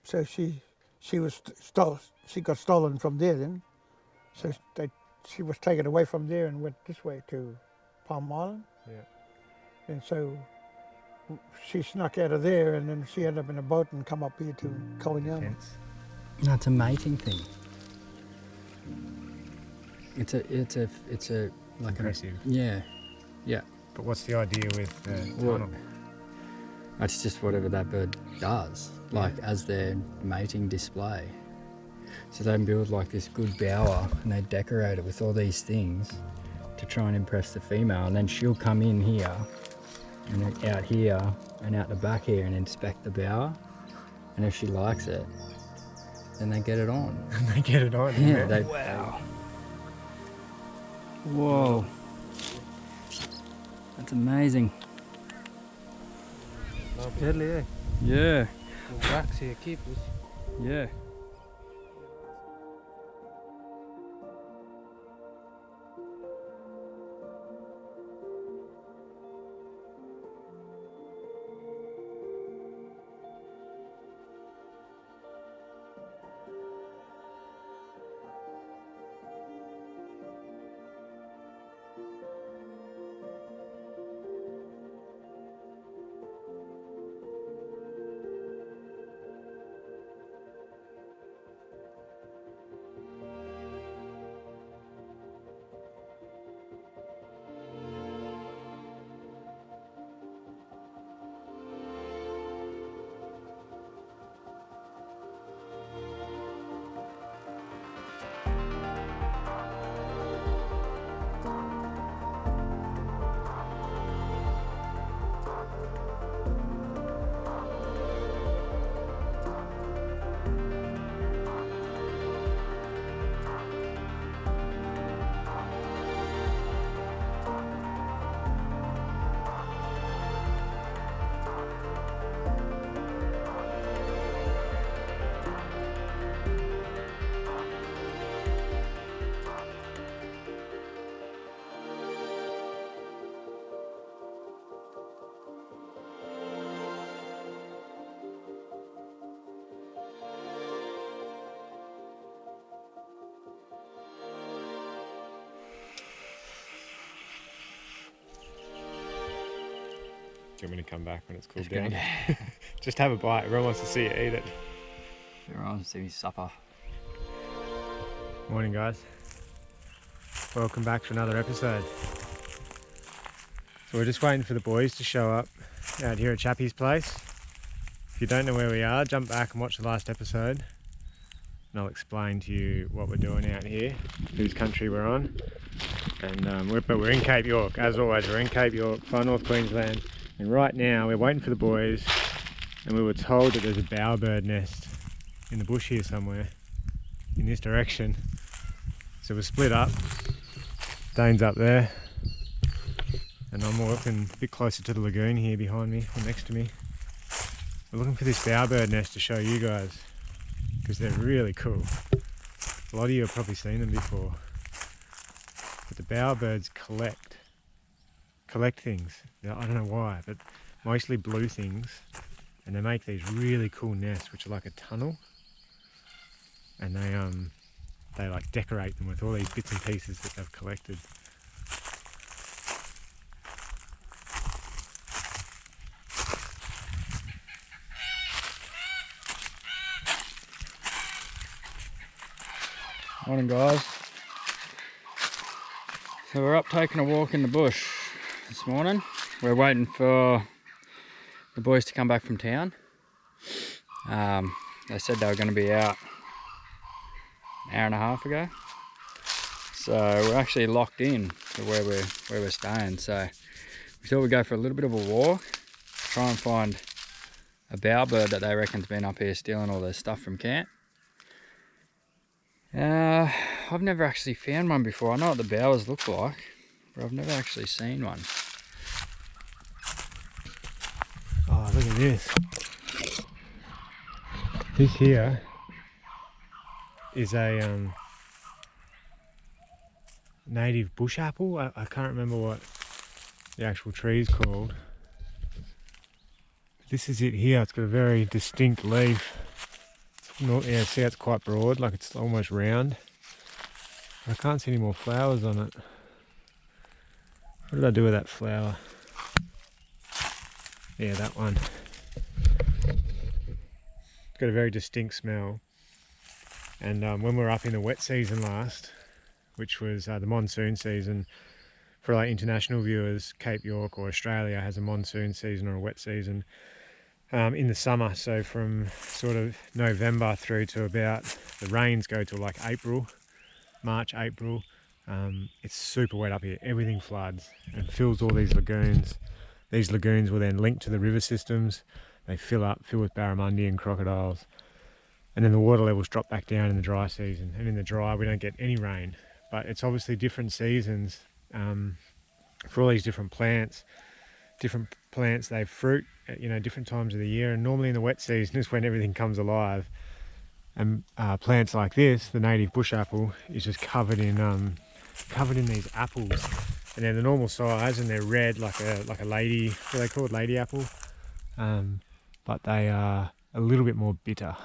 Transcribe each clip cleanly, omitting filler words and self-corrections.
So she was she got stolen from there then. So she was taken away from there and went this way to Palm Island. Yeah. And so she snuck out of there, and then she ended up in a boat and come up here to Kowanyama. That's a mating thing. It's a like impressive. Yeah. But what's the idea with the tunnel? That's just whatever that bird does, like as their mating display. So they build like this good bower and they decorate it with all these things to try and impress the female, and then she'll come in here and then out here and out the back here and inspect the bower, and if she likes it, then they get it on. They get it on. Yeah. Wow. Whoa. That's amazing. Deadly, eh? Yeah. Wax here, keepers. Yeah. Do you want me to come back when it's cooled down? Just have a bite. Everyone wants to see you eat it. Everyone wants to see me suffer. Morning, guys. Welcome back to another episode. So we're just waiting for the boys to show up out here at Chappie's place. If you don't know where we are, jump back and watch the last episode, and I'll explain to you what we're doing out here, whose country we're on. And we're in Cape York, as always. We're in Cape York, far north Queensland. And right now we're waiting for the boys, and we were told that there's a bowerbird nest in the bush here somewhere, in this direction. So we're split up. Dane's up there, and I'm walking a bit closer to the lagoon here behind me, or next to me. We're looking for this bowerbird nest to show you guys, because they're really cool. A lot of you have probably seen them before. But the bowerbirds collect things. I don't know why, but mostly blue things, and they make these really cool nests which are like a tunnel, and they like decorate them with all these bits and pieces that they've collected. Morning, guys. So we're up taking a walk in the bush this morning. We're waiting for the boys to come back from town. They said they were going to be out an hour and a half ago. So we're actually locked in to where we're staying. So we thought we'd go for a little bit of a walk, try and find a bowerbird that they reckon's been up here stealing all their stuff from camp. I've never actually found one before. I know what the bowers look like, but I've never actually seen one. Oh, look at this. This here is a native bush apple. I can't remember what the actual tree is called. This is it here. It's got a very distinct leaf. Yeah, see, it's quite broad, like it's almost round. I can't see any more flowers on it. What did I do with that flower? Yeah, that one. It's got a very distinct smell. And when we were up in the wet season last, which was the monsoon season, for like international viewers, Cape York or Australia has a monsoon season or a wet season in the summer. So from sort of November through to about, the rains go to like April, March, April. It's super wet up here. Everything floods and fills all these lagoons. These lagoons will then link to the river systems. They fill with barramundi and crocodiles. And then the water levels drop back down in the dry season. And in the dry, we don't get any rain. But it's obviously different seasons for all these different plants. Different plants, they fruit at, you know, different times of the year. And normally in the wet season is when everything comes alive. And plants like this, the native bush apple, is just covered in these apples. And they're the normal size and they're red like a lady, what are they called, lady apple? But they are a little bit more bitter.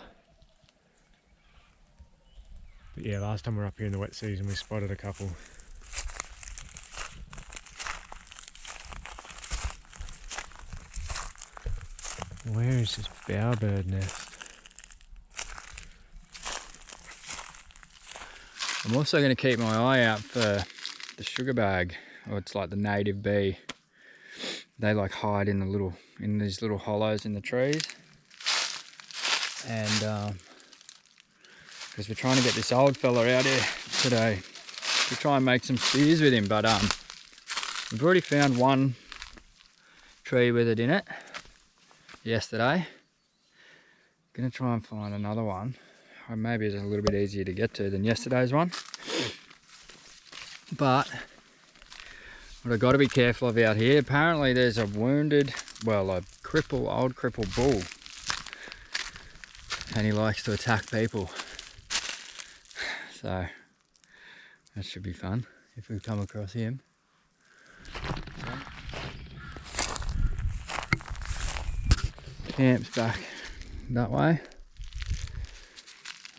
But yeah, last time we were up here in the wet season, we spotted a couple. Where is this bowerbird nest? I'm also going to keep my eye out for the sugar bag, or it's like the native bee. They like hide in these little hollows in the trees. And because we're trying to get this old fella out here today to try and make some spears with him, but we've already found one tree with it in it yesterday. Gonna try and find another one. Or maybe it's a little bit easier to get to than yesterday's one. But what I've got to be careful of out here, apparently there's a wounded, well, a old crippled bull. And he likes to attack people. So that should be fun if we come across him. Camp's back that way.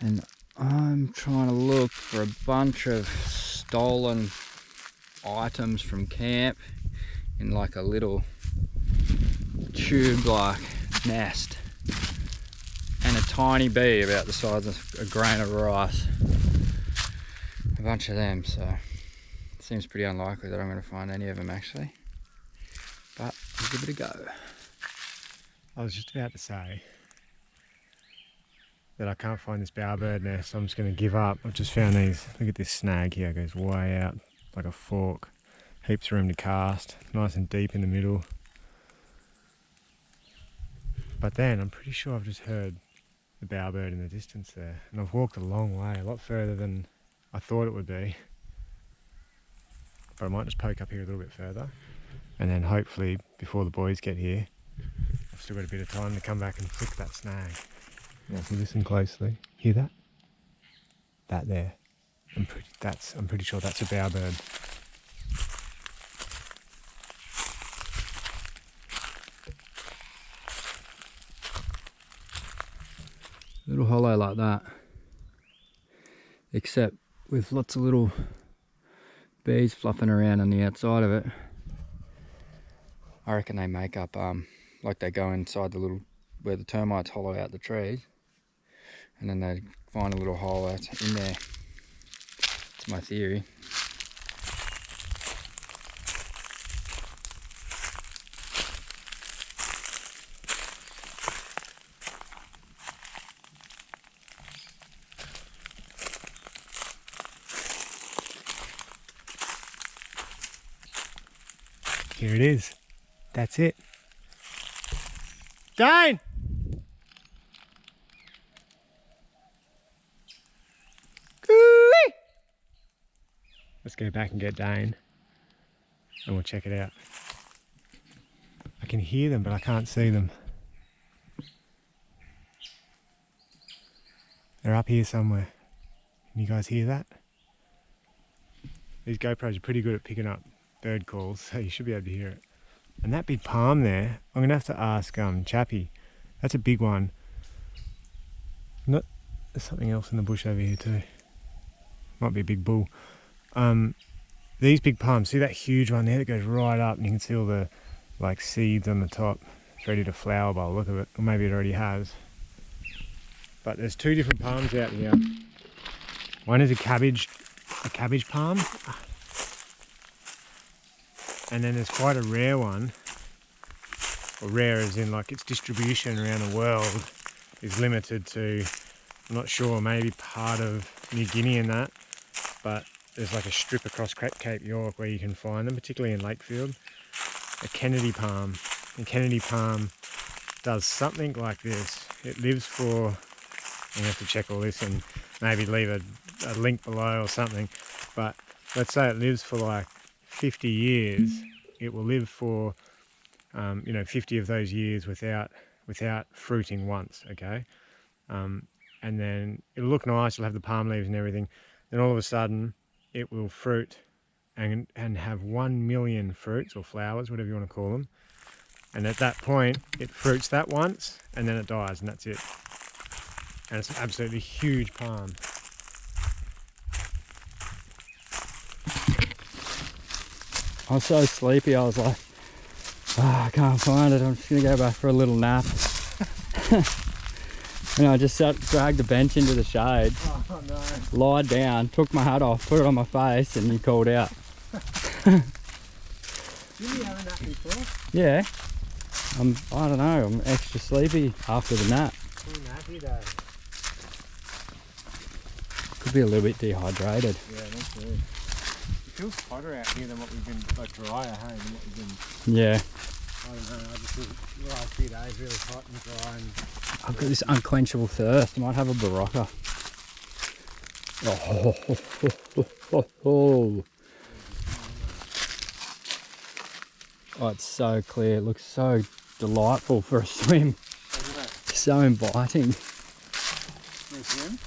And I'm trying to look for a bunch of stolen items from camp in like a little tube-like nest. And a tiny bee about the size of a grain of rice. A bunch of them, so it seems pretty unlikely that I'm going to find any of them actually. But we'll give it a go. I was just about to say that I can't find this bowerbird nest, so I'm just going to give up. I've just found these. Look at this snag here, it goes way out like a fork. Heaps of room to cast, nice and deep in the middle. But then I'm pretty sure I've just heard the bowerbird in the distance there, and I've walked a long way, a lot further than I thought it would be. But I might just poke up here a little bit further, and then hopefully before the boys get here, I've still got a bit of time to come back and flick that snag. Now if you listen closely, hear that? That there. I'm pretty sure that's a bowerbird. Little hollow like that, except with lots of little bees fluffing around on the outside of it. I reckon they make up, like they go inside the little, where the termites hollow out the trees, and then they find a little hole out in there. That's my theory. Here it is. That's it. Dane! Let's go back and get Dane and we'll check it out. I can hear them, but I can't see them. They're up here somewhere. Can you guys hear that? These GoPros are pretty good at picking up bird calls, so you should be able to hear it. And that big palm there, I'm gonna have to ask Chappy. That's a big one. There's something else in the bush over here too. Might be a big bull. These big palms, see that huge one there that goes right up, and you can see all the like seeds on the top. It's ready to flower by the look of it, or maybe it already has. But there's two different palms out here. One is a cabbage palm, and then there's quite a rare one, or rare as in like its distribution around the world is limited to, I'm not sure, maybe part of New Guinea and that, but there's like a strip across Cape York where you can find them, particularly in Lakefield. A Kennedy palm. And Kennedy palm does something like this. It lives for, I'm going to have to check all this and maybe leave a link below or something, but let's say it lives for like 50 years. It will live for 50 of those years without fruiting once, okay? And then it'll look nice, it'll have the palm leaves and everything. Then all of a sudden it will fruit and have 1 million fruits or flowers, whatever you want to call them. And at that point it fruits that once and then it dies, and that's it. And it's an absolutely huge palm. I was so sleepy, I was like, I can't find it, I'm just going to go back for a little nap. And I just dragged the bench into the shade, lied down, took my hat off, put it on my face, and you called out. Did you have a nap before? Yeah. I don't know, I'm extra sleepy after the nap. Too nappy though. Could be a little bit dehydrated. Yeah, that's good. It feels hotter out here than what we've been, like drier, hey, than what we've been. Yeah. I don't know, I just feel the last few days really hot and dry and... I've got this unquenchable thirst. I might have a Barocca. Oh, it's so clear. It looks so delightful for a swim. So inviting. For a swim?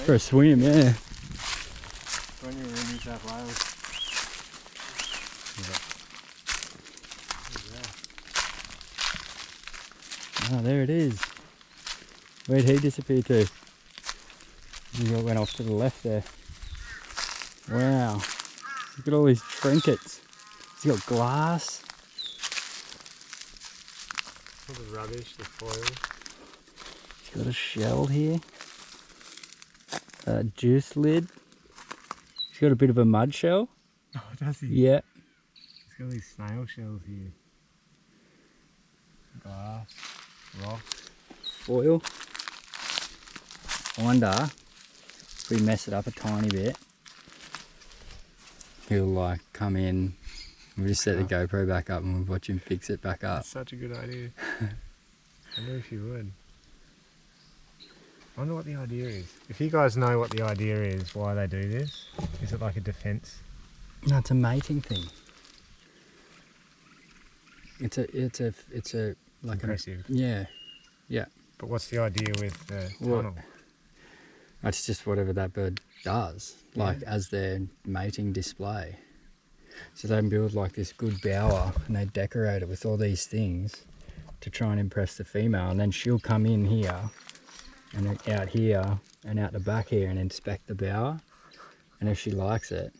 For a swim, yeah. When you were in New South Wales. Oh, there it is. Where'd he disappear to? He went off to the left there. Wow. Look at all these trinkets. He's got glass. All the rubbish, the foil. He's got a shell here. A juice lid. He's got a bit of a mud shell. Oh, does he? Yeah. He's got these snail shells here. Glass, rock. Foil. I wonder if we mess it up a tiny bit, he'll like come in, we'll just set the GoPro back up and we'll watch him fix it back up. That's such a good idea. I wonder if you would. I wonder what the idea is. If you guys know what the idea is, why they do this, is it like a defense? No, it's a mating thing. It's a like impressive. Yeah. But what's the idea with the tunnel? That's just whatever that bird does, like as their mating display. So they build like this good bower and they decorate it with all these things to try and impress the female, and then she'll come in here and out here and out the back here and inspect the bower, and if she likes it,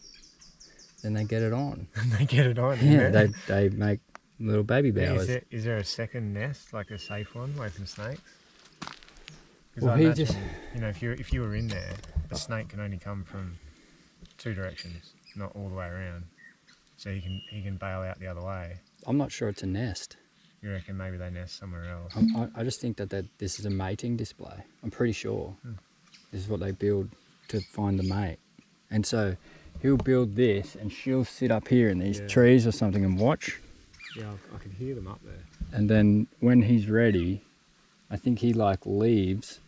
then they get it on. They get it on. Yeah, they make little baby bowers. Is there a second nest, like a safe one, away from snakes? Well, I he imagine, just... if you were in there, a snake can only come from two directions, not all the way around. So he can bail out the other way. I'm not sure it's a nest. You reckon maybe they nest somewhere else? I just think that this is a mating display. I'm pretty sure. This is what they build to find the mate. And so he'll build this and she'll sit up here in these trees or something and watch. Yeah, I can hear them up there. And then when he's ready, I think he like leaves,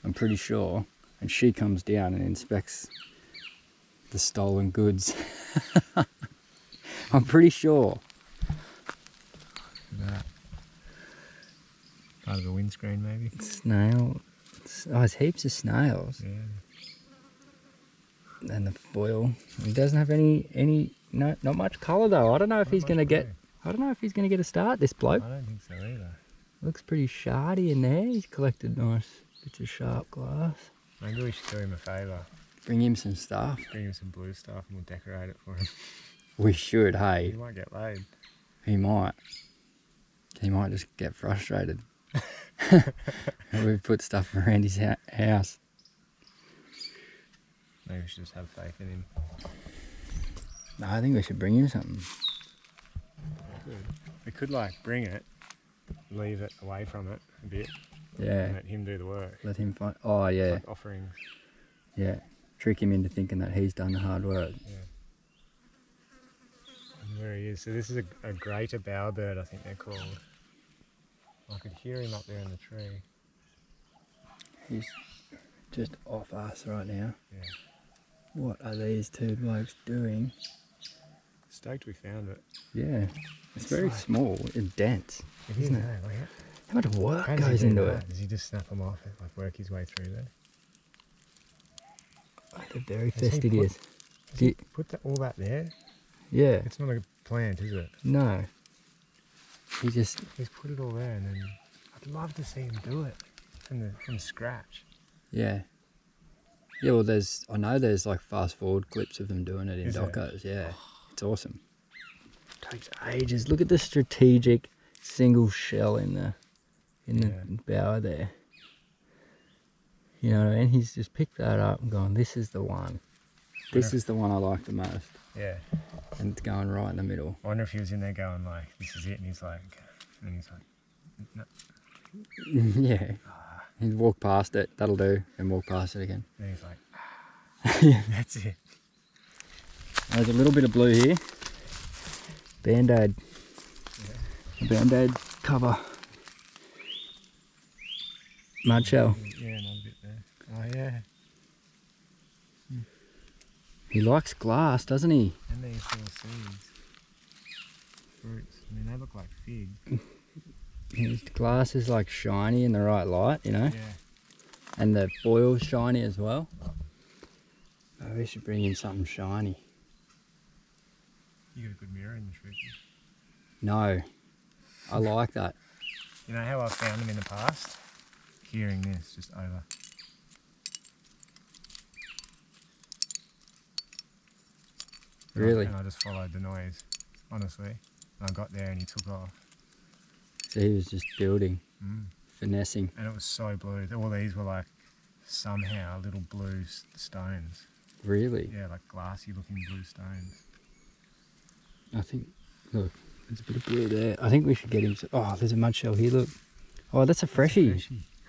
I'm pretty sure, and she comes down and inspects the stolen goods. I'm pretty sure. Look at that. Part of the windscreen maybe? Snail. Oh, there's heaps of snails. Yeah. And the foil. He doesn't have not much colour though. I don't know if he's gonna get a start, this bloke. I don't think so either. Looks pretty shardy in there. He's collected nice bits of sharp glass. Maybe we should do him a favour. Bring him some stuff. Bring him some blue stuff and we'll decorate it for him. We should, hey. He might get laid. He might. He might just get frustrated. We've put stuff around his house. Maybe we should just have faith in him. No, I think we should bring him something. We could like bring it, leave it away from it a bit, Yeah. and let him do the work. Let him find. Oh, yeah. Like offerings. Yeah. Trick him into thinking that he's done the hard work. Yeah. And there he is. So this is a greater bowerbird, I think they're called. I could hear him up there in the tree. He's just off us right now. Yeah. What are these two blokes doing? Stoked we found it. Yeah. It's very like- small and dense. It is, Isn't it? eh? Like, How much work how does he goes do into that? it? Does he just snap them off and like work his way through there? They're very Has he fastidious. Does he put all that there? Yeah. It's not a plant, is it? No. He just. He's put it all there, and then I'd love to see him do it from scratch. Yeah. Yeah, well, I know there's like fast forward clips of them doing it in Is there? docos. Yeah. It's awesome. Takes ages. Look at the strategic single shell in the Yeah. bower there. You know what I mean? He's just picked that up and gone, this is the one. This is the one I like the most. Yeah. And it's going right in the middle. I wonder if he was in there going like, "This is it," and he's like, "No." Yeah. He'd walk past it, that'll do, and walk past it again. And he's like, Yeah. "That's it." There's a little bit of blue here. Band-aid. Yeah. A band-aid cover. Mud shell. Yeah, another bit there. Oh yeah. He likes glass, doesn't he? And these little seeds, fruits. I mean, they look like fig. His glass is like shiny in the right light, you know? Yeah. And the foil's shiny as well. Oh, we should bring in something shiny. You got a good mirror in the tree. No. I like that. You know how I found them in the past? Hearing this just over. Really? And I just followed the noise, honestly. And I got there and he took off. So he was just building, Mm. finessing. And it was so blue. All these were like somehow little blue stones. Really? Yeah, like glassy looking blue stones. I think, look, there's a bit of blue there. I think we should get him. Oh, there's a mud shell here, look. Oh, that's a freshie.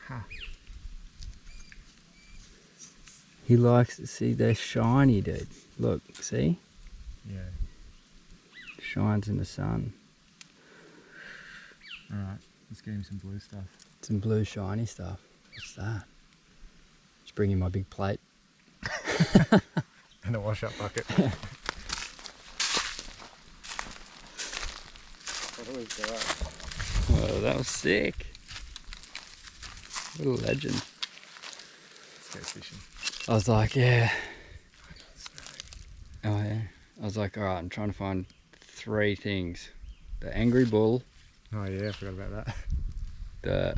Ha. He likes to see they're shiny, dude. Look, see? Yeah. Shines in the sun. Alright, let's get him some blue stuff. Some blue shiny stuff. What's that? Just bring in my big plate. And a wash up bucket. Oh, that was sick. What a legend. Let's go fishing. I was like, yeah. Oh, yeah. I was like, all right, I'm trying to find 3 things. The angry bull, Oh yeah, I forgot about that. the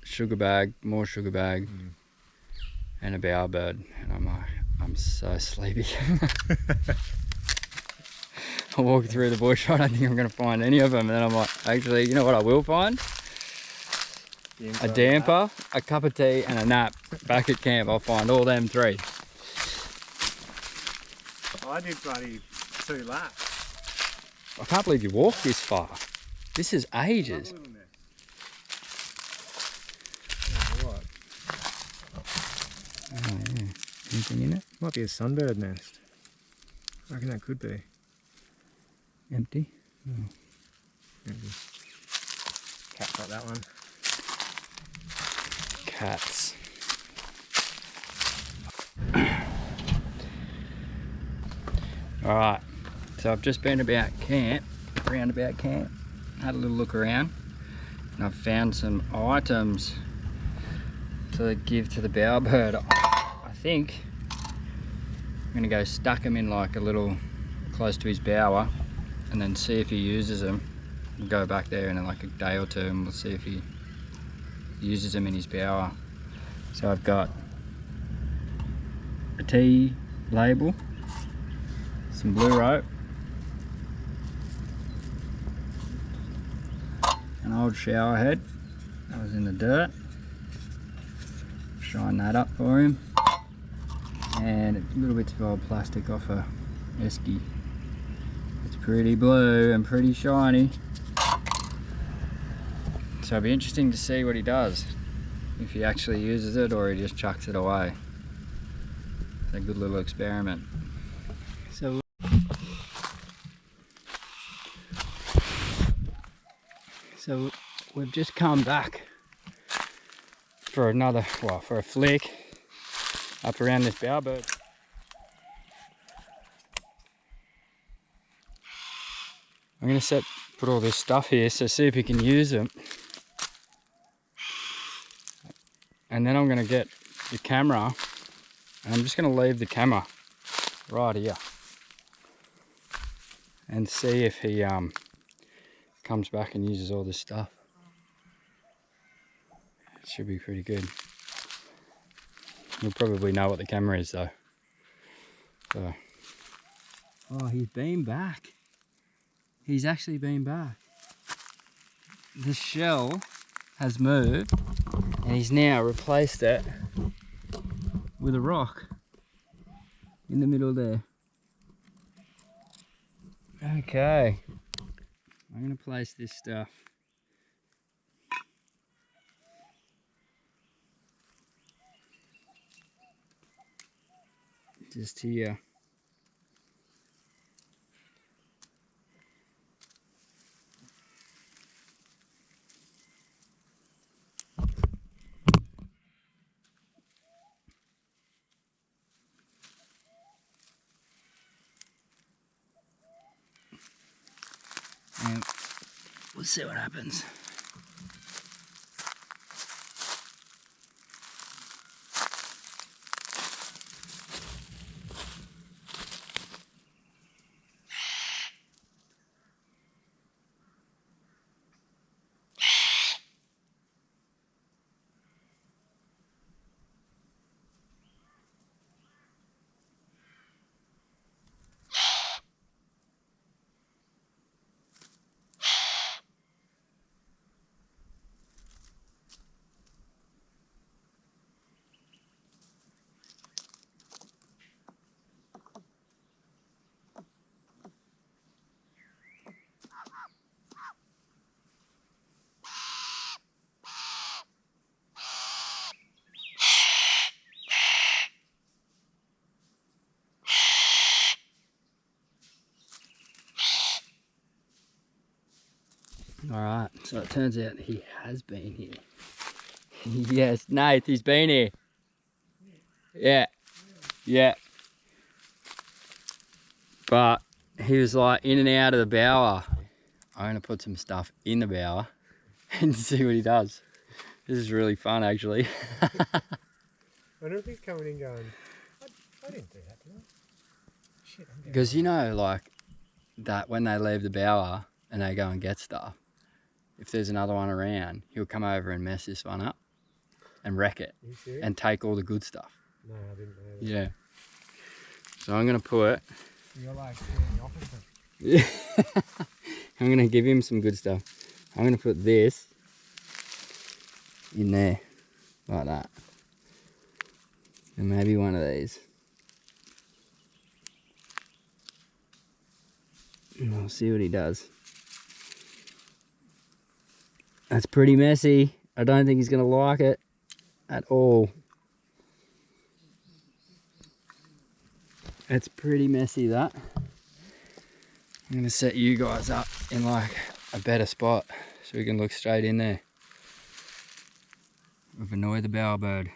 sugar bag, more sugar bag, Mm. and a bowerbird. And I'm like, I'm so sleepy. I walked through the bush, I don't think I'm going to find any of them. And then I'm like, actually, you know what I will find? A damper, a cup of tea, and a nap. Back at camp, I'll find all them 3. I did bloody 2 laps. I can't believe you walked this far. This is ages. Another little nest. Oh, what? Oh, yeah. Anything in it? Might be a sunbird nest. I reckon that could be. Empty. Maybe. Cat got that one. Cats. Alright, so I've just been around camp, had a little look around, and I've found some items to give to the bowerbird. I think I'm going to go stuck them in like a little, close to his bower, and then see if he uses them. We'll go back there in like a day or 2 and we'll see if he uses them in his bower. So I've got a T label, some blue rope, an old shower head that was in the dirt, shine that up for him, and little bits of old plastic off a esky. It's pretty blue and pretty shiny, so it'll be interesting to see what he does, if he actually uses it or he just chucks it away. It's a good little experiment. So we've just come back for for a flick up around this Bowerbird. I'm going to put all this stuff here, so see if he can use them. And then I'm going to get the camera, and I'm just going to leave the camera right here and see if he comes back and uses all this stuff. It should be pretty good. You'll probably know what the camera is though. So. Oh, he's been back. He's actually been back. The shell has moved and he's now replaced it with a rock in the middle there. Okay, I'm going to place this stuff just here. And we'll see what happens. Alright, so it turns out he has been here. Yes, Nath, he's been here. Yeah, yeah. But he was like in and out of the bower. I'm going to put some stuff in the bower and see what he does. This is really fun actually. I wonder if he's coming in going, I didn't do that, did I? Shit, I'm Because you know, like that when they leave the bower and they go and get stuff, if there's another one around, he'll come over and mess this one up and wreck it and take all the good stuff. No, I didn't know that. Yeah. So I'm going to put... You're like doing the opposite. Yeah. I'm going to give him some good stuff. I'm going to put this in there, like that. And maybe one of these. And I'll see what he does. That's pretty messy. I don't think he's going to like it at all. It's pretty messy, that. I'm going to set you guys up in like a better spot so we can look straight in there. We've annoyed the bowerbird.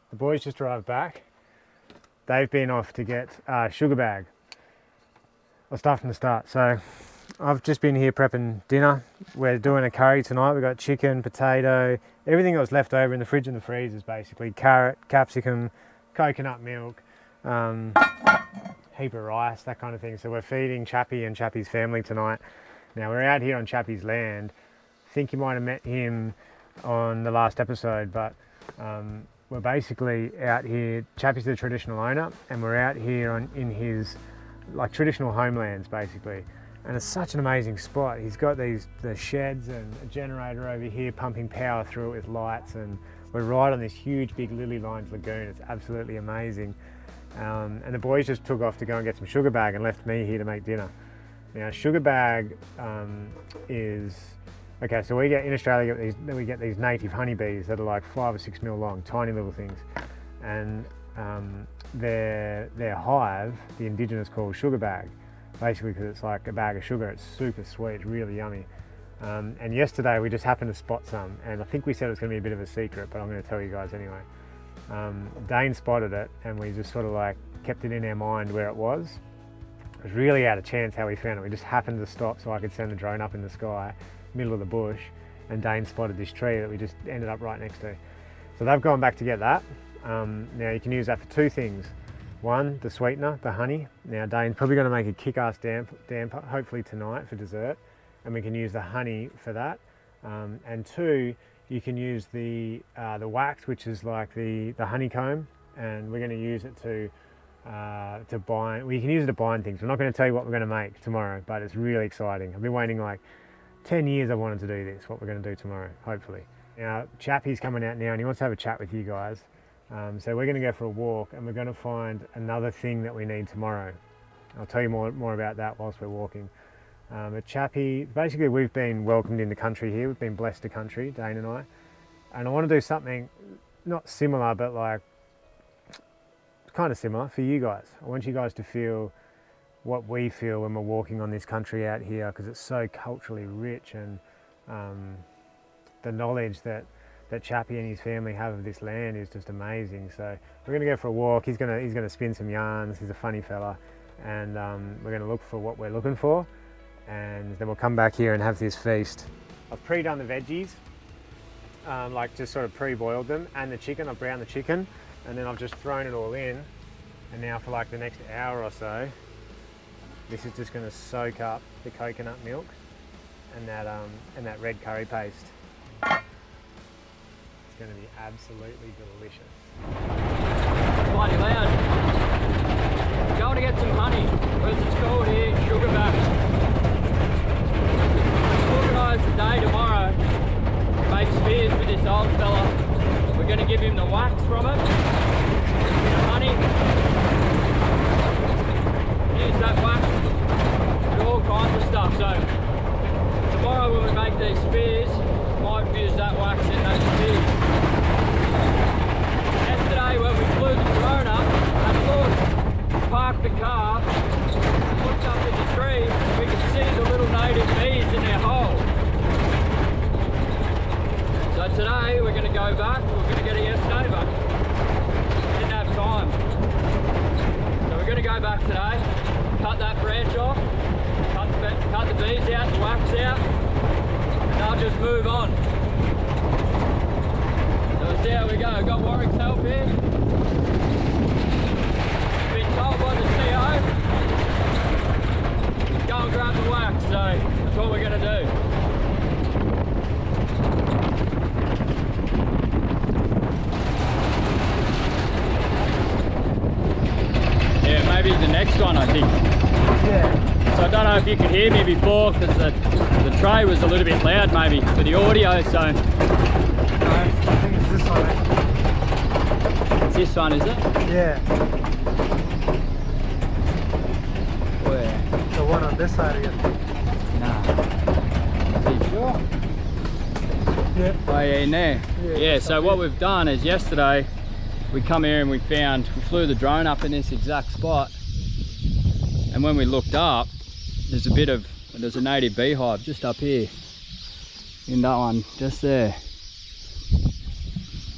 The boys just arrived back. They've been off to get a sugar bag. I'll start from the start. So I've just been here prepping dinner. We're doing a curry tonight. We've got chicken, potato, everything that was left over in the fridge and the freezers basically. Carrot, capsicum, coconut milk, heap of rice, that kind of thing. So we're feeding Chappie and Chappie's family tonight. Now we're out here on Chappie's land. I think you might have met him on the last episode, but we're basically out here. Chappie's the traditional owner, and we're out here in his like traditional homelands basically. And it's such an amazing spot. He's got the sheds and a generator over here pumping power through it with lights, and we're right on this huge big lily lined lagoon. It's absolutely amazing. And the boys just took off to go and get some sugar bag and left me here to make dinner. Now sugar bag is, okay, so we get in Australia, we get these native honeybees that are like 5 or 6 mil long, tiny little things. And their hive, the indigenous called sugar bag, basically because it's like a bag of sugar. It's super sweet, it's really yummy. And yesterday we just happened to spot some, and I think we said it was going to be a bit of a secret, but I'm going to tell you guys anyway. Dane spotted it, and we just sort of like kept it in our mind where it was. It was really out of chance how we found it. We just happened to stop so I could send the drone up in the sky, middle of the bush, and Dane spotted this tree that we just ended up right next to. So they've gone back to get that. Now you can use that for two things. One, the sweetener, the honey. Now Dane's probably going to make a kick-ass damper, hopefully tonight for dessert, and we can use the honey for that. And two, you can use the wax, which is like the honeycomb, and we're going to use it to bind. We can use it to bind things. We're not going to tell you what we're going to make tomorrow, but it's really exciting. I've been waiting like 10 years. I wanted to do this. What we're going to do tomorrow, hopefully. Now Chappie's coming out now, and he wants to have a chat with you guys. So we're going to go for a walk, and we're going to find another thing that we need tomorrow. I'll tell you more about that whilst we're walking. At Chappie, basically we've been welcomed into country here. We've been blessed to country, Dane and I. And I want to do something not similar, but like kind of similar for you guys. I want you guys to feel what we feel when we're walking on this country out here, because it's so culturally rich, and the knowledge that Chappie and his family have of this land is just amazing. So we're going to go for a walk. He's going to spin some yarns. He's a funny fella, and we're going to look for what we're looking for, and then we'll come back here and have this feast. I've pre-done the veggies, like just sort of pre-boiled them, and the chicken. I've browned the chicken, and then I've just thrown it all in, and now for like the next hour or so, this is just going to soak up the coconut milk and that red curry paste. It's going to be absolutely delicious. Bloody loud. Going to get some honey, as it's called here, sugar back. Organise the day tomorrow to make spears with this old fella. We're going to give him the wax from it, the honey. Use that wax for all kinds of stuff. So tomorrow when we make these spears, we might use that wax in those spears. Yesterday when we flew the drone up, I thought parked the car, looked up at the tree, we could see the little native bees in their hole. So today we're going to go back. We're going to get it yesterday, but didn't have time. So we're going to go back today, cut that branch off, cut the bees out, the wax out, and I'll just move on. So we'll see how we go. I've got Warwick's help here. Been told by the CO, go and grab the wax, so that's what we're going to do. Yeah, maybe the next one, I think. Yeah. So I don't know if you could hear me before, because the tray was a little bit loud maybe for the audio, so... I think it's this one. It's this one, is it? Yeah. Where? The one on this side of it. Nah. Are you sure? Yeah. Oh yeah, in there. Yeah, so what we've done is yesterday we come here and we flew the drone up in this exact spot, and when we looked up, there's a native beehive just up here in that one, just there.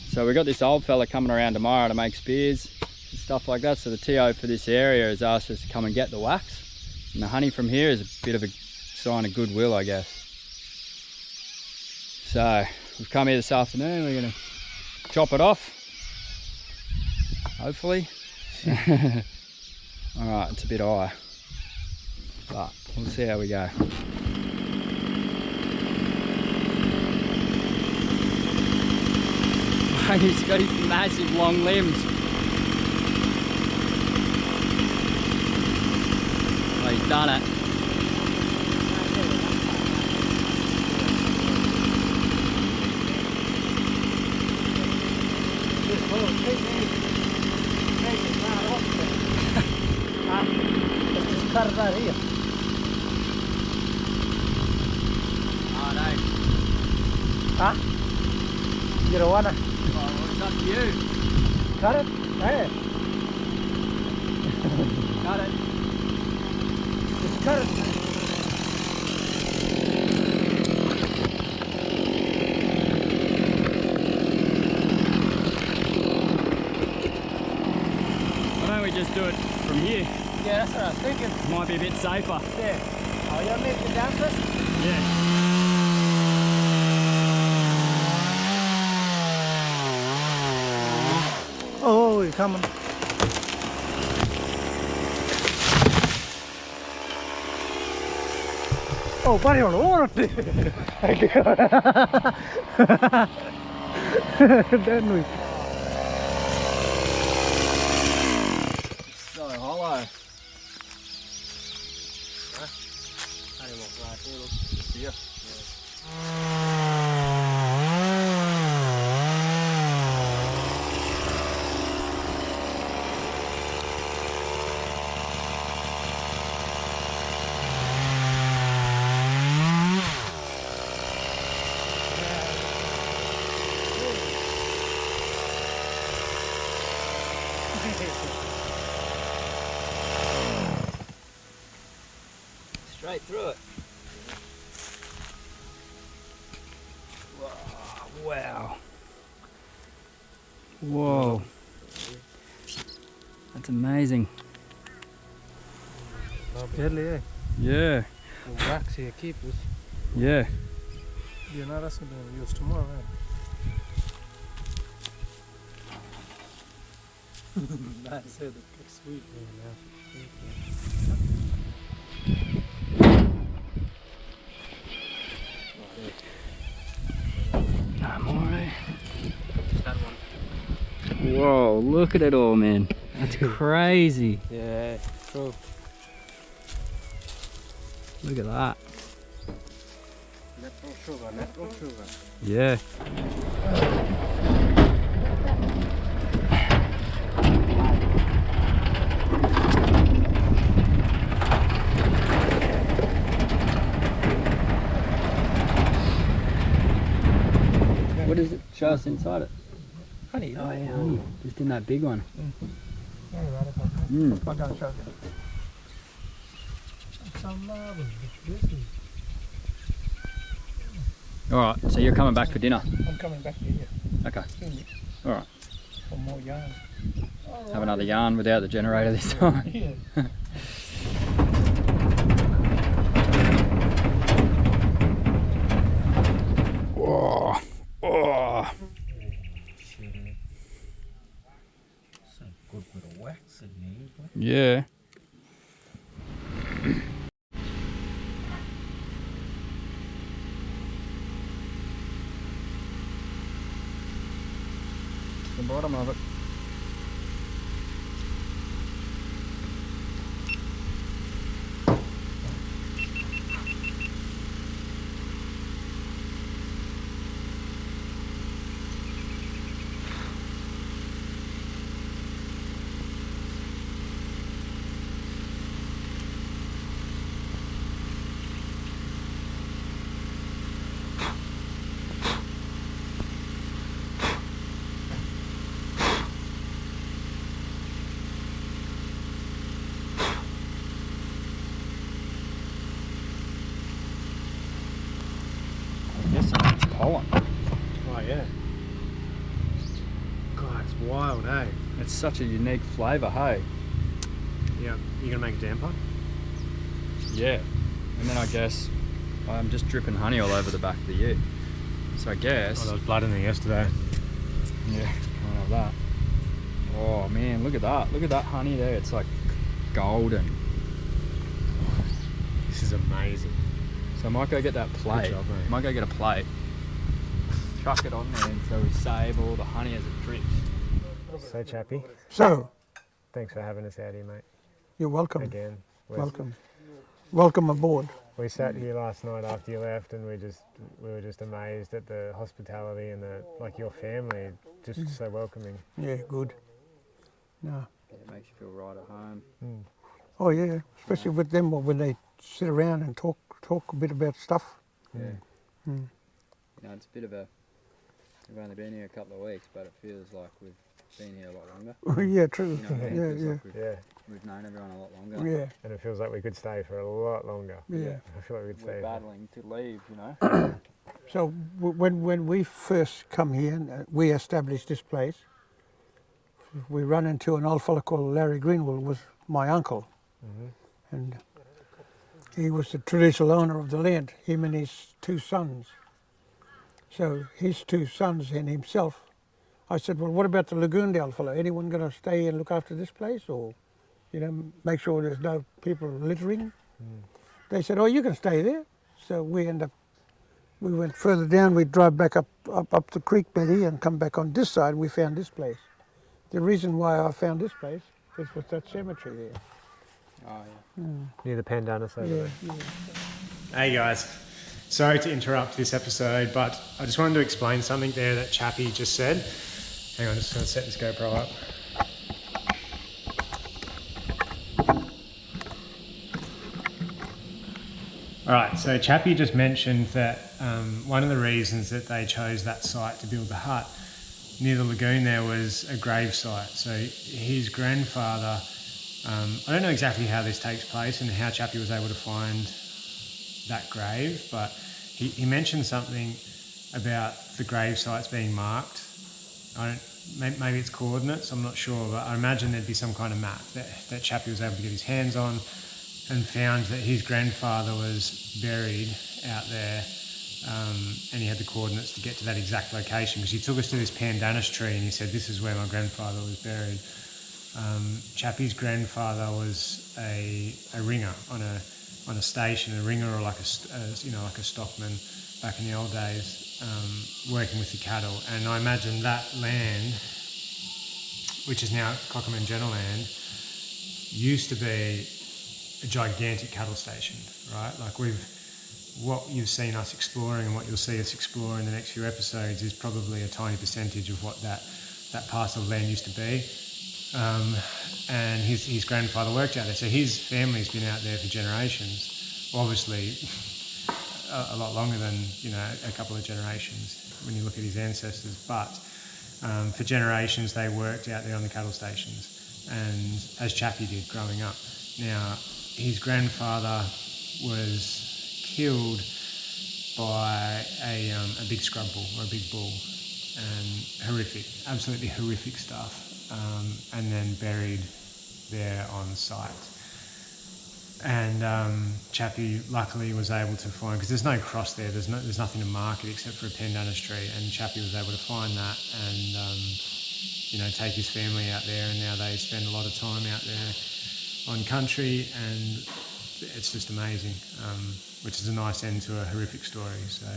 So we got this old fella coming around tomorrow to make spears and stuff like that. So the TO for this area has asked us to come and get the wax, and the honey from here is a bit of a sign of goodwill, I guess. So we've come here this afternoon. We're going to chop it off, hopefully. Alright, it's a bit high, but we'll see how we go. He's got his massive long limbs. Oh, he's done it. Let's just cut it right here. Oh no. Huh? You don't wanna Oh, well, it's up to you. cut it? Hey, Cut it. just cut it. Why don't we just do it from here? Yeah, that's what I was thinking. Might be a bit safer. Yeah. Oh, you're making it down first? Yeah. Oh, you're coming. Oh, buddy, I don't want it. Then we. So hollow. Yeah. Straight through it. Wow. Whoa. That's amazing. Deadly, eh? Yeah. Wax here, keep us. Yeah. Yeah, no, that's not going to be used tomorrow, eh? That's it, it's sweet. No more, eh? Whoa, look at it all, man. That's crazy. Yeah, true. Look at that. Natural sugar, natural sugar. Yeah. What does it show us inside it? Honey, Oh yeah, honey. Just in that big one. Yeah, right, it's okay. Mm. I'm going to show you. It's so marvelous. This is. Alright, so you're coming back for dinner? I'm coming back to you Okay. soon Alright. for more yarn. Have another yarn without the generator this time. Yeah. Whoa. Oh. Some good bit of wax in there. Yeah. The bottom of it. Pollen. Oh yeah. God, it's wild, hey? It's such a unique flavour, hey? Yeah. You gonna make a damper? Yeah. And then I guess I'm just dripping honey all over the back of the ute. So I guess. Oh, there was blood in there yesterday. Yeah, I don't have that. Oh man, look at that. Look at that honey there. It's like golden. This is amazing. So I might go get that plate. job, mate. Might go get a plate. Chuck it on there so we save all the honey as it drips. So Chappy, So, thanks for having us out here, mate. you're welcome. Again. Welcome. Welcome aboard. We sat here last night after you left, and we were just amazed at the hospitality and your family, just so welcoming. Yeah, good. No. Yeah, it makes you feel right at home. Oh yeah, especially with them when they sit around and talk a bit about stuff. Yeah. Mm. You know, it's a bit of a. We've only been here a couple of weeks, but it feels like we've been here a lot longer. Yeah, true. You know what I mean? Yeah, It feels yeah. like Yeah, we've known everyone a lot longer. Yeah, and it feels like we could stay for a lot longer. yeah. I feel like we could We're stay. battling to leave, you know. So when we first come here, and we established this place, we run into an old fella called Larry Greenwell, was my uncle, and he was the traditional owner of the land, him and his two sons. So his two sons and himself, I said, well, what about the Lagoondale fella? Anyone going to stay and look after this place, or, you know, make sure there's no people littering? They said, oh, you can stay there. So we went further down, we drive back up the creek bed here and come back on this side, we found this place. The reason why I found this place is with that cemetery there. Oh yeah. Near the pandanus over there. Yeah. Hey guys, sorry to interrupt this episode, but I just wanted to explain something there that Chappy just said. Hang on, I'm just going to set this GoPro up. Alright, so Chappy just mentioned that one of the reasons that they chose that site to build the hut near the lagoon there was a grave site. So his grandfather, I don't know exactly how this takes place and how Chappy was able to find that grave, but he mentioned something about the grave sites being marked. Maybe it's coordinates, I'm not sure, but I imagine there'd be some kind of map that Chappy was able to get his hands on, and found that his grandfather was buried out there, and he had the coordinates to get to that exact location, because he took us to this pandanus tree and he said, this is where my grandfather was buried. Chappy's grandfather was a ringer on a station, a ringer, or like a stockman back in the old days, working with the cattle. And I imagine that land, which is now Cockermangena land, used to be a gigantic cattle station, right? Like what you've seen us exploring and what you'll see us explore in the next few episodes is probably a tiny percentage of what that parcel of land used to be. And his grandfather worked out there, so his family's been out there for generations. Obviously, a lot longer than a couple of generations when you look at his ancestors. But for generations, they worked out there on the cattle stations, and as Chappy did growing up. Now, his grandfather was killed by a big scrub bull or a big bull, and absolutely horrific stuff. And then buried there on site. And Chappy luckily was able to find, because there's no cross there, there's nothing to mark it except for a pandanus tree, and Chappy was able to find that and take his family out there, and now they spend a lot of time out there on country, and it's just amazing, which is a nice end to a horrific story. So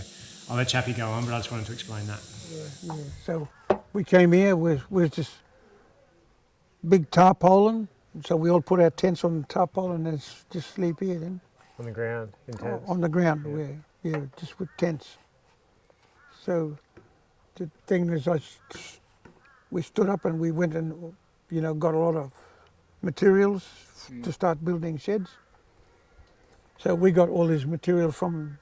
I'll let Chappy go on, but I just wanted to explain that. Yeah. So we came here with this big tarpaulin, so we all put our tents on the tarpaulin and just sleep here then. On the ground, in tents? On the ground, just with tents. So the thing is, we stood up and we went and got a lot of materials to start building sheds. So we got all this material from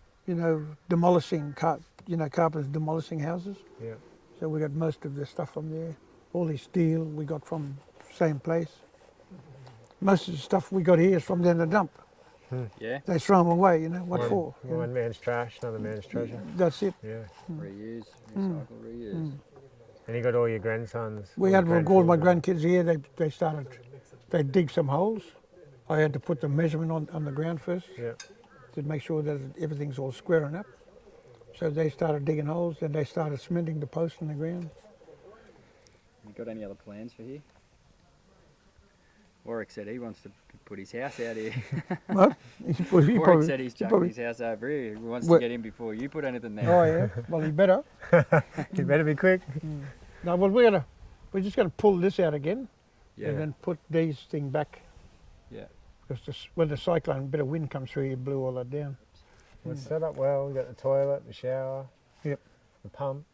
demolishing carpenters demolishing houses. Yeah. So we got most of the stuff from there. All this steel we got from same place. Most of the stuff we got here is from down the dump. Yeah. They throw them away, what for? One man's trash, another man's treasure. That's it. Yeah. Reuse, recycle, reuse. And you got all your grandsons? We had all my grandkids here. They dig some holes. I had to put the measurement on the ground first to make sure that everything's all squaring up. So they started digging holes, and they started cementing the posts in the ground. You got any other plans for here? Warwick said he wants to put his house out here. What? Warwick said he's chucking his house over here. He wants to get in before you put anything there. Oh yeah. Well, you better. You better be quick. No, well, we're just gonna pull this out again, Yeah. and then put these thing back. Yeah. Because when the cyclone, a bit of wind comes through, it blew all that down. Well, it's set up well. We've got the toilet, the shower, Yep. the pump.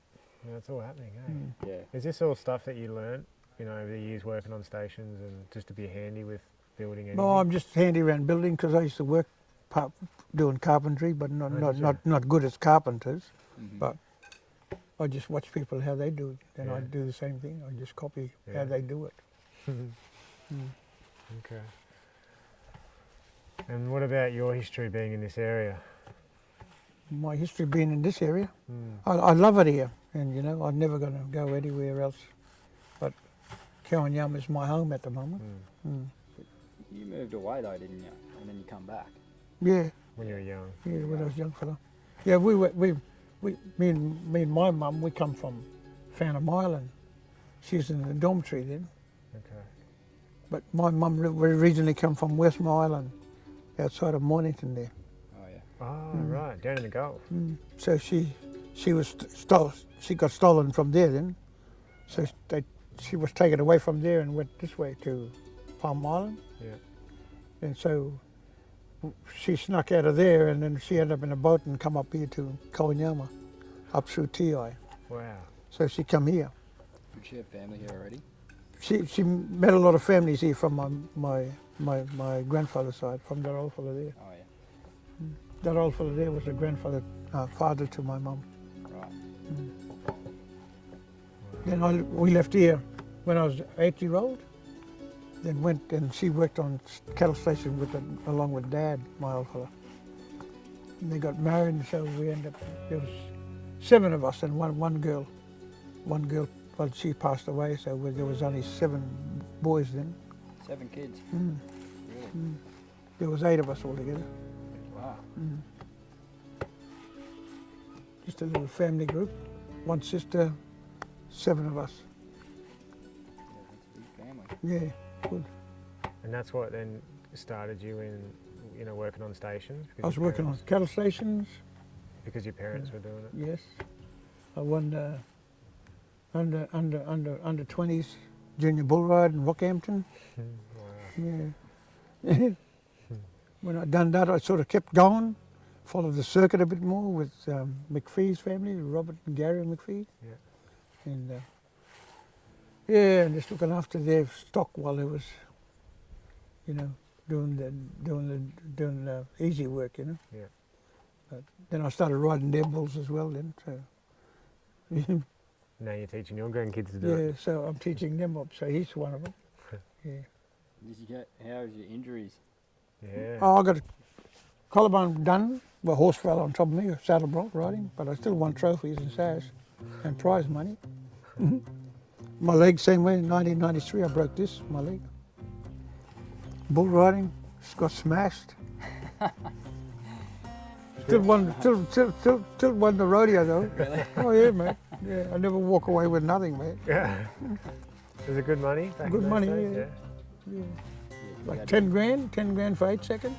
You know, it's all happening, eh? Yeah. Is this all stuff that you learnt, over the years working on stations and just to be handy with building anything? No, I'm just handy around building because I used to work doing carpentry, but not good as carpenters. Mhm. But I just watch people how they do it, and I Yeah. do the same thing. I just copy Yeah. how they do it. Okay. And what about your history being in this area? My history being in this area, Mm. I love it here, and I'm never going to go anywhere else. But Kowanyama is my home at the moment. You moved away though, didn't you? And then you come back. Yeah, When you were young. yeah, when I was a young fella. Yeah, me and my mum, we come from Phantom Island. She was in the dormitory then. Okay. But my mum originally come from West Island, outside of Mornington there. Oh yeah. Oh, right. Down in the Gulf. So she was she got stolen from there then. So she was taken away from there and went this way to Palm Island. Yeah. And so she snuck out of there, and then she ended up in a boat and come up here to Kowanyama, up through TI. Wow. So she come here. Did she have family here already? She met a lot of families here from my grandfather's side, from that old fella there. Oh yeah. That old fella there was the grandfather, father to my mum. Right. Then we left here when I was 8-year-old. Then went and she worked on cattle station along with Dad, my old fella. And they got married, and so we ended up. There was 7 of us and one girl. One girl, well, she passed away, so there was only 7 boys then. 7 kids. Really? There was 8 of us altogether. Wow. Just a little family group. 1 sister, 7 of us. Yeah, that's a big family. Yeah, good. And that's what then started you in, working on stations? I was working on cattle stations. Because your parents were doing it? Yes, I won the under 20s junior bull ride in Rockhampton. Wow. Yeah. When I done that, I sort of kept going, followed the circuit a bit more with McPhee's family, Robert and Gary McPhee. Yeah. And and just looking after their stock while they was, doing the easy work, Yeah. But then I started riding their bulls as well then, so. Now you're teaching your grandkids to do Yeah, it. so I'm teaching them up, so he's one of them. Yeah. Did you get? How was your injuries? Yeah. Oh, I got a collarbone done, well, horse fell on top of me, saddle bronc riding, but I still won trophies and sash and prize money. My leg, same way, in 1993, I broke my leg. Bull riding, just got smashed. Still won the rodeo though. Really? Oh yeah, mate. Yeah, I never walk away with nothing, mate. Yeah. Was it good money? Back Good in those money, days? yeah. You Like had- 10 grand for 8 seconds.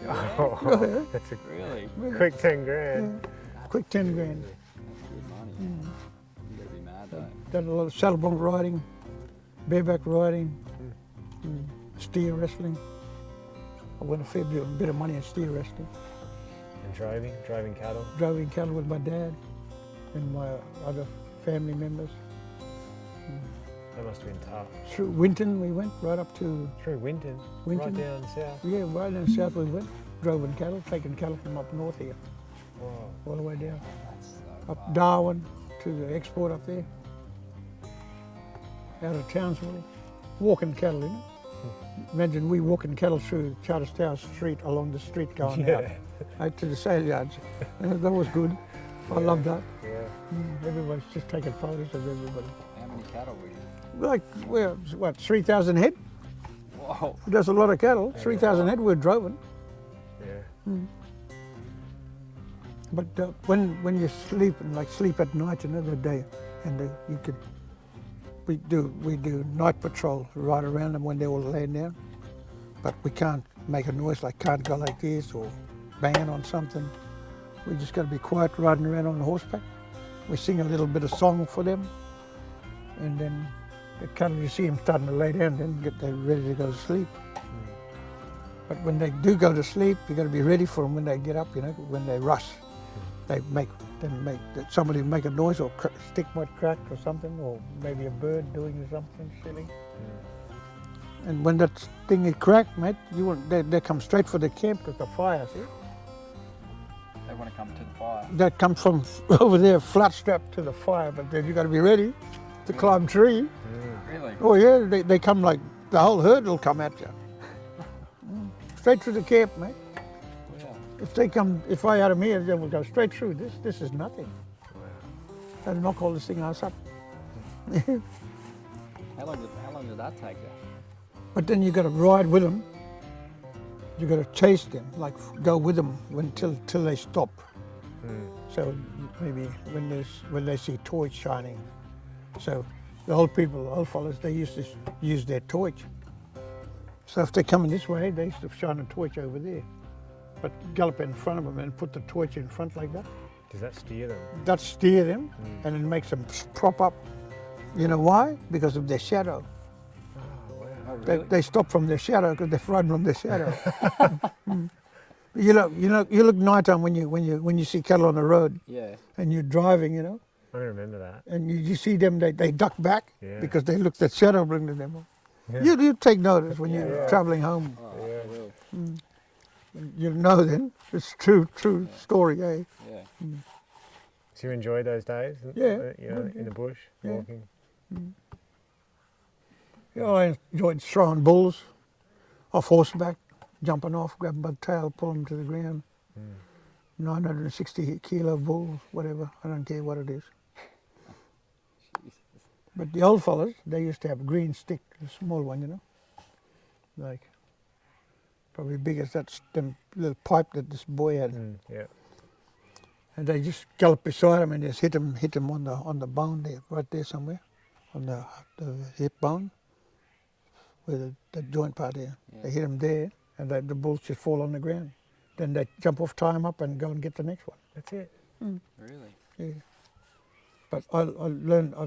Oh, that's a Really? quick 10 grand. Quick 10 grand. That's good money. You gotta be mad though. Done a lot of saddle bronc riding, bareback riding, steer wrestling. I won a fair bit of money in steer wrestling. And driving cattle. Driving cattle with my dad and my other family members. That must have been tough. Through Winton we went, right up to, Through Winton, Winton. right down south. yeah, right down south we went. Driving cattle, taking cattle from up north here, Wow. all the way down. That's so Up Darwin to the export up there. Out of Townsville. Walking cattle, you know. Imagine we walking cattle through Charterstown Street, along the street going out to the sale yards. That was good. I love that. Yeah. Everybody's just taking photos of everybody. How many cattle were you? Like, well, what, 3,000 head? Whoa. That's a lot of cattle. 3,000 head we're driving. Yeah. But when you sleep, like sleep at night, the day, and we do night patrol right around them when they're all laying down. but we can't make a noise, like can't go like this or bang on something. We just got to be quiet riding around on horseback. We sing a little bit of song for them, and then it kind of, you see them starting to lay down, then they're ready to go to sleep. But when they do go to sleep, you got to be ready for them when they get up. You know, when they rush, somebody make a noise, or stick might crack or something, or maybe a bird doing something silly. And when that thing is cracked, mate, they come straight for the camp because the fire. See, They want to come to the fire. that comes from over there, flat strapped to the fire. But then you got to be ready to climb tree. Really? Oh yeah, they come like the whole herd will come at you. Straight through the camp, mate. Wow. If I had them here, they will go straight through. This is nothing. They'll knock all this thing else up. How long did that take you? But then you got to ride with them. You got to chase them, like go with them till they stop. So maybe when they see torch shining. So the old fellas, they used to use their torch. So if they're coming this way, they used to shine a torch over there. But gallop in front of them and put the torch in front like that. Does that steer them? That steer them, and it makes them prop up. You know why? Because of their shadow. Oh, really? They stop from their shadow because they're frightened from their shadow. You look nighttime when you see cattle on the road. Yeah. And you're driving, you know, I remember that. and you see them, they duck back Yeah. because they look that shadow bringing them up. Yeah. You take notice when you're traveling home. Oh, I will. You know then it's true story, eh? Yeah. So you enjoyed those days? Yeah, You know, in the bush, Yeah. walking. Yeah, I enjoyed throwing bulls off horseback, jumping off, grabbing by the tail, pulling them to the ground. 960 kilo bulls, whatever, I don't care what it is. But the old fellas, they used to have a green stick, a small one, you know, like probably big as that little pipe that this boy had. Yeah. And they just gallop beside him and just hit him on the bone there, right there somewhere, on the hip bone, where the joint part there. Yeah. They hit him there, and the bulls just fall on the ground. Then they jump off, tie him up, and go and get the next one. That's it. Really? Yeah. But I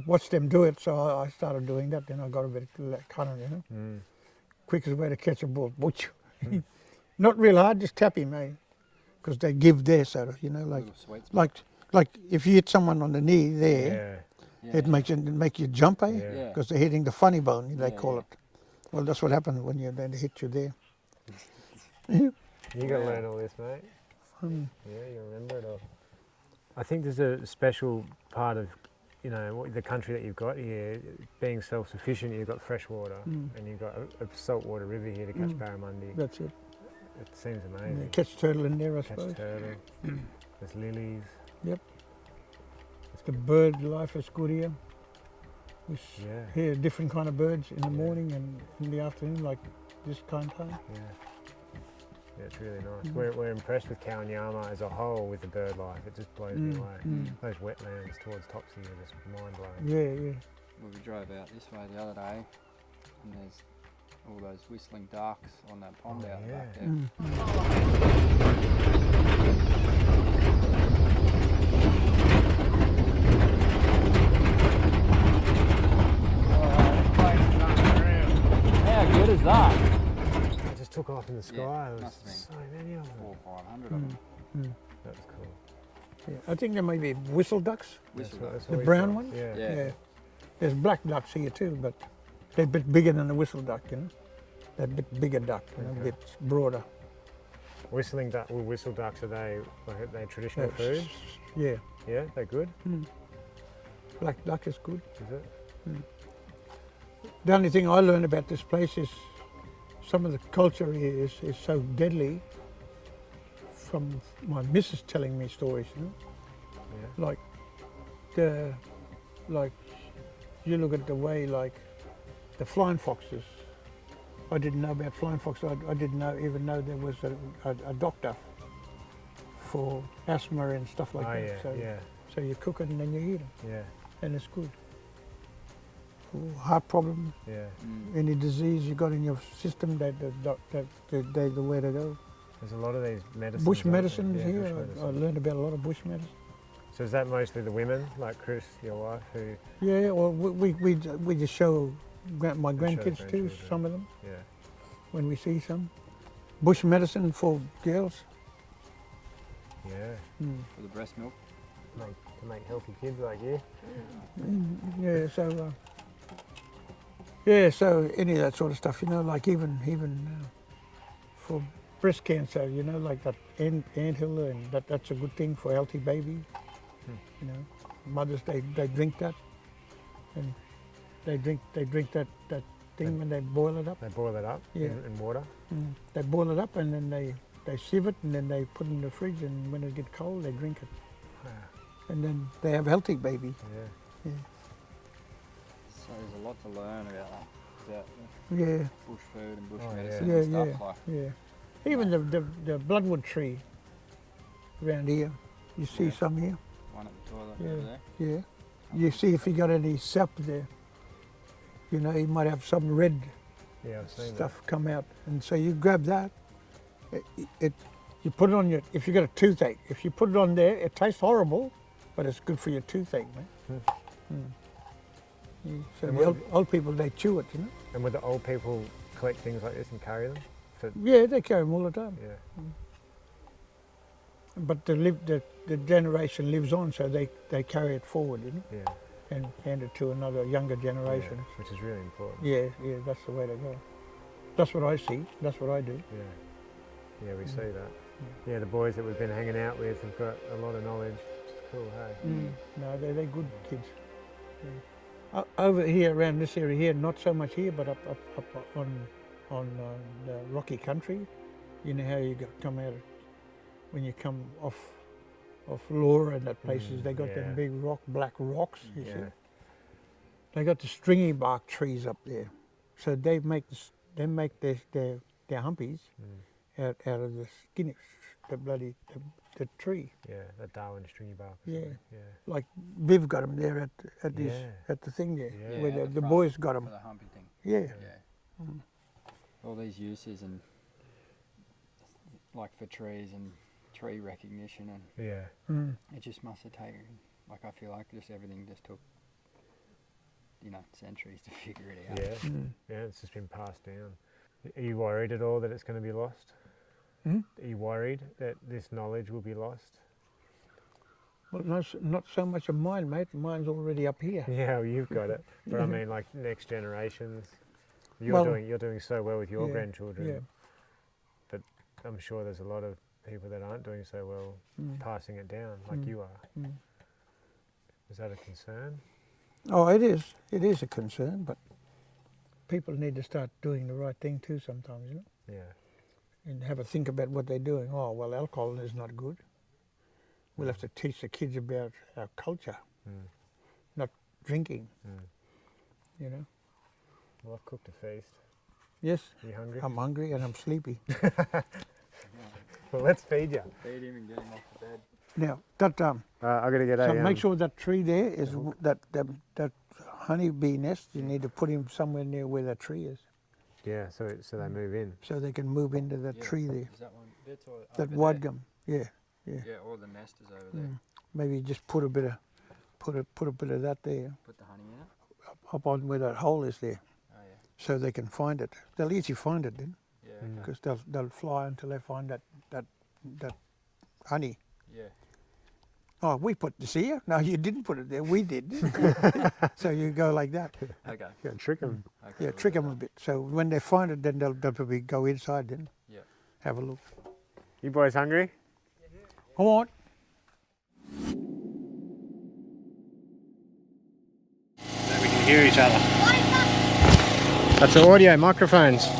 watched them do it, so I started doing that. Then I got a bit of cunning, you know. Quickest way to catch a bull, butch. Not real hard, just tap him, eh? Because they give there, so you know, Little sweet spot. like if you hit someone on the knee there, Yeah. Yeah. it make you jump, eh? Yeah. Because they're hitting the funny bone, they Yeah, call yeah. it. Well, that's what happens when they hit you there. You got to Wow. learn all this, mate. Yeah, you remember it all. I think there's a special part of, you know, the country that you've got here, being self-sufficient. You've got fresh water, and you've got a saltwater river here to catch barramundi. That's it. It seems And amazing. they catch turtle in there, I Catch suppose. turtle. There's lilies. Yep. The bird life is good here. We Yeah. hear different kind of birds in the morning and in the afternoon, like this kind of time. Yeah. Yeah, it's really nice. We're impressed with Kawanyama as a whole with the bird life. It just blows me away. Those wetlands towards Topsy are just mind blowing. Yeah. Well, we drove out this way the other day, and there's all those whistling ducks on that pond out the back there. How good is that? It just took off in the sky. There must was have so many of them. 400 or 500 of them. That was cool. I think there may be whistle ducks, Whistle That's ducks. what the we brown saw. ones. Yeah. Yeah. There's black ducks here too, but they're a bit bigger than the whistle duck, you know. They're a bit bigger duck, you know, a bit broader. Whistling duck, well, whistle ducks, are they traditional They're- food? Yeah, Yeah, they're good. black duck is good. Is it? The only thing I learned about this place is some of the culture here is so deadly from my missus telling me stories, you know. Yeah. Like you look at the way like the flying foxes. I didn't know about flying foxes. I didn't even know there was a doctor for asthma and stuff like Oh that. yeah, So, yeah, so you cook it and then you eat it, yeah. and it's good. heart problem, Yeah. any disease you got in your system, they're the way to go. There's a lot of these medicines. Bush aren't there? medicines Yeah, here. bush I medicine. learned about a lot of bush medicine. So is that mostly the women, like Chris, your wife, who? Yeah, well, we just show my show grandkids too, grandchildren. some of them, Yeah. when we see some. Bush medicine for girls. Yeah. For the breast milk. To make healthy kids like you. So any of that sort of stuff, you know, like even for breast cancer, you know, like that anthill, and that's a good thing for a healthy baby. You know, mothers they drink that, and they drink that thing when they boil it up. They boil it up in water. They boil it up and then they sieve it and then they put it in the fridge, and when it gets cold they drink it. Wow. And then they have a healthy baby. Yeah. So there's a lot to learn about that. About Yeah, bush food and bush Oh, medicine yeah. and Yeah, stuff like. yeah. Even the bloodwood tree around here, you see Yeah. some here. One at the toilet Yeah. over there. Yeah. You see if you got any sap there. You know, you might have some red Yeah, I've seen stuff come out, and so you grab that. You put it on your. If you got a toothache, if you put it on there, it tastes horrible, but it's good for your toothache, man. Yeah, so And the what- old people, they chew it, you know. that. And would the old people collect things like this and carry them? Yeah, they carry them all the time. Yeah. But the generation lives on, so they carry it forward, you know, Yeah. and hand it to another younger generation. Yeah, which is really important. Yeah, that's the way to go. That's what I see. That's what I do. Yeah. Yeah, we see that. Yeah, the boys that we've been hanging out with have got a lot of knowledge. It's cool, hey? No, they're good kids. Yeah. Over here, around this area here, not so much here, but up on the rocky country. You know how you come out when you come off Laura and that places. They got yeah. them big black rocks. You see. Yeah. They got the stringy bark trees up there, so they make their humpies out of the skinny, the tree. Yeah, that Darwin stringy bark. or Yeah. something. Yeah. Like Viv got them there at the thing there, Yeah. where at the front boys got them. For the humpy thing. Yeah. Yeah. All these uses and like for trees and tree recognition, and Yeah. it just must have taken, like I feel like just everything just took, centuries to figure it out. Yeah. Yeah, it's just been passed down. Are you worried at all that it's going to be lost? Are you worried that this knowledge will be lost? Well, not so much of mine, mate. Mine's already up here. Yeah, well, you've got it. But I mean, like next generations. You're doing so well with your grandchildren. Yeah. But I'm sure there's a lot of people that aren't doing so well passing it down like you are. Is that a concern? Oh, it is. It is a concern, but people need to start doing the right thing too sometimes, you know, Yeah. and have a think about what they're doing. Oh, well, alcohol is not good. We'll have to teach the kids about our culture, not drinking, you know. Well, I've cooked a feast. Yes, Are you hungry? I'm hungry and I'm sleepy. Well, let's feed you. Feed him and get him off the bed. Now, that I've got to get so a... make sure that tree there is that honeybee nest. You need to put him somewhere near where that tree is, Yeah, so they move in. so they can move into that tree there. Is that one bit or That over white there? gum. Yeah. Yeah, or the nest is over there. Maybe just put a bit of that there, Put the honey in it. up on where that hole is there, Oh yeah. so they can find it. They'll easily find it then, Yeah. because they'll fly until they find that honey. Yeah. Oh, we put this here. No, you didn't put it there. We did. So you go like that. Okay. Yeah, trick them. Okay, Yeah, we'll trick do them a that. bit. So when they find it, then they'll probably go inside. Then Yeah. have a look. You boys hungry? Come on. So we can hear each other. That's the audio microphones. So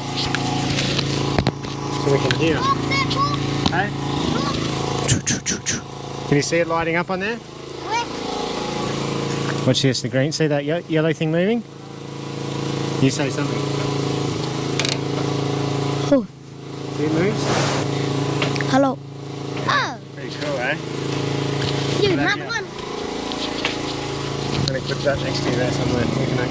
we can hear. Hey? Can you see it lighting up on there? Watch this, the green. See that yellow thing moving? You say something. Oh, See it moves? hello. Oh, Pretty cool, eh? you Good have idea. one. I'm going to put that next to you there somewhere. Looking at